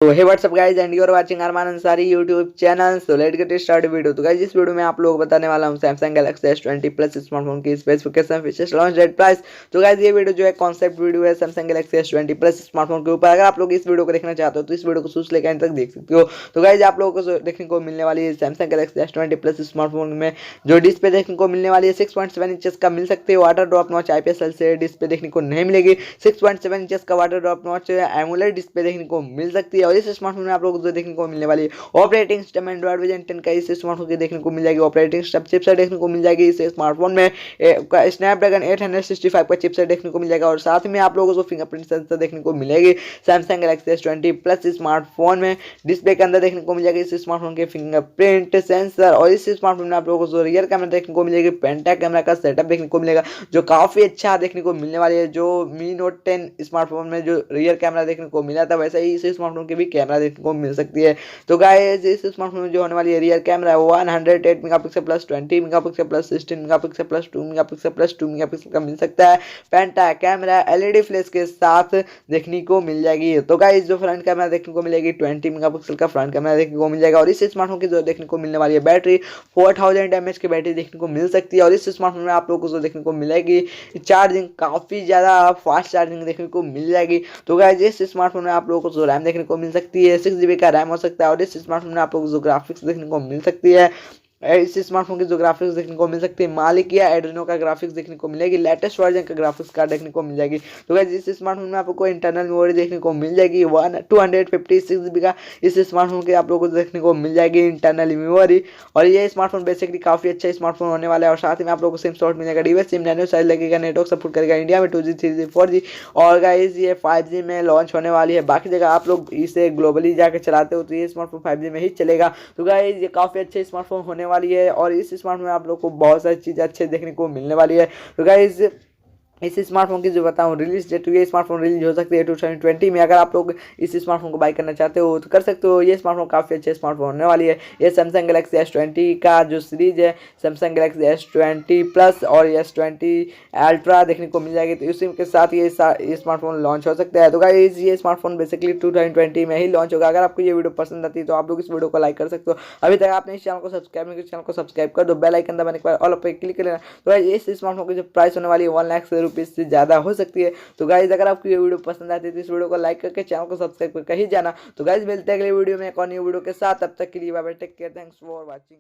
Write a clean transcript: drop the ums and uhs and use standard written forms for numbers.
तो hey what's up guys and you are watching Arman Ansari YouTube channel. So let get start video. तो guys इस video में आप लोगों को बताने वाला हूं Samsung Galaxy S20 plus smartphone की specification, features, launch date, price. तो गाइस ये वीडियो जो है कॉन्सेप्ट वीडियो है Samsung Galaxy S20 plus smartphone के ऊपर। अगर आप लोग इस वीडियो को देखना चाहते हो तो इस वीडियो को शुरू से लेकर अंत तक देख सकते हो। तो गाइस आप लोगों को देखने को मिलने वाली है Samsung Galaxy S20 plus smartphone में जो डिस्प्ले देखने को मिलने वाली है 6.7 इंचेस का मिल सकती है। वाटर ड्रॉप नॉच IPS से डिस्प्ले देखने को नहीं मिलेगी। 6.7 इंचेस का water drop notch AMOLED display देखने को मिल सकती है। और इस स्मार्टफोन में आप लोगों को देखने को मिलने वाली है ऑपरेटिंग सिस्टम एंड्रॉइड वर्जन 10 का इस स्मार्टफोन की देखने को मिल जाएगी। ऑपरेटिंग सिस्टम चिपसेट देखने को मिल जाएगी इस स्मार्टफोन में। स्नैपड्रैगन 865 का चिपसेट देखने को मिल जाएगा। और साथ में आप लोगों को फिंगरप्रिंट सेंसर देखने को मिलेगी Samsung Galaxy S20 plus smartphone में। डिस्प्ले के अंदर देखने को मिल जाएगी इस स्मार्टफोन के फिंगरप्रिंट सेंसर। और इस स्मार्टफोन में आप लोगों को रियर कैमरा देखने को मिलेगी, पेंटा कैमरा का सेटअप देखने को मिलेगा जो काफी अच्छा देखने को मिलने वाली है। जो मी नोट 10 स्मार्टफोन में जो रियर कैमरा देखने को मिला था वैसा ही इस स्मार्टफोन के भी कैमरा देखने को मिल सकती है। तो गाइस इस स्मार्टफोन में जो होने वाली है रियर कैमरा है 108 megapixel plus 20 megapixel plus 16 megapixel plus 2 megapixel plus 2 megapixel का मिल सकता है। पेंटा कैमरा LED फ्लैश के साथ देखने को मिल जाएगी। तो गाइस जो फ्रंट कैमरा देखने को मिलेगी 20 मेगापिक्सल का फ्रंट कैमरा देखने को मिल जाएगा। और इस स्मार्टफोन की जो देखने को मिलने वाली है बैटरी 4000 mAh की बैटरी देखने को मिल सकती है। और इस स्मार्टफोन में आप लोगों को जो देखने को मिलेगी चार्जिंग काफी ज्यादा फास्ट चार्जिंग देखने को मिल जाएगी। तो गाइस इस स्मार्टफोन में आप लोगों को जो रैम देखने को मिल सकती है 6 GB का रैम हो सकता है। और इस स्मार्टफोन में आप लोगों को जो ग्राफिक्स देखने को मिल सकती है इस स्मार्टफोन की जो ग्राफिक्स देखने को मिल सकती है मालिक या एड्रेनो का ग्राफिक्स देखने को मिलेगी। लेटेस्ट वर्जन का ग्राफिक्स कार्ड देखने को मिल जाएगी। तो गाइस इस स्मार्टफोन में आपको इंटरनल मेमोरी देखने को मिल जाएगी 256 GB का इस स्मार्टफोन के आप लोगों को देखने को मिल जाएगी इंटरनल मेमोरी। और ये स्मार्टफोन बेसिकली काफी अच्छा स्मार्टफोन होने वाला है। और साथ में आप लोगों को सिम स्लॉट मिलेगा, डिवाइस सिम नैनो साइज लगेगा, नेटवर्क सपोर्ट करेगा इंडिया में 2G 3G 4G। और गाइस ये 5G में लॉन्च होने वाली है। बाकी जगह आप लोग इसे ग्लोबली जाकर चलाते हो तो ये स्मार्टफोन 5G में ही चलेगा। तो गाइस ये काफी अच्छे स्मार्टफोन होने वाली है। और इस स्मार्टफोन में आप लोग को बहुत सारी चीज़ें अच्छे देखने को मिलने वाली है। तो गाइस इस स्मार्टफोन की जो बताऊं रिलीज डेट, ये स्मार्टफोन रिलीज हो सकती है 2020 में। अगर आप लोग इस स्मार्टफोन को बाय करना चाहते हो तो कर सकते हो। ये स्मार्टफोन काफ़ी अच्छे स्मार्टफोन होने वाली है। ये सैमसंग गैलेक्सी S20 का जो सीरीज है सैमसंग गैलेक्सी S20 प्लस और S20 अल्ट्रा देखने को मिल जाएगी। तो इसी के साथ ये स्मार्टफोन लॉन्च हो सकता है। तो गाइस ये स्मार्टफोन बेसिकली 2020 में ही लॉन्च होगा। अगर आपको ये वीडियो पसंद आती है तो आप लोग इस वीडियो को लाइक कर सकते हो। अभी तक आपने इस चैनल को सब्सक्राइब नहीं किया, चैनल को सब्सक्राइब कर दो, बेल आइकन दबाने के बाद ऑल पे क्लिक कर लेना। तो इस स्मार्टफोन की जो प्राइस होने वाली है 1 लाख रुपीज़ से ज़्यादा हो सकती है। तो गाइज अगर आपको ये वीडियो पसंद आती है तो इस वीडियो को लाइक करके चैनल को सब्सक्राइब करके ही जाना। तो गाइज मिलते हैं अगले वीडियो में एक और न्यू वीडियो के साथ। तब तक के लिए bye bye, take care, thanks for watching.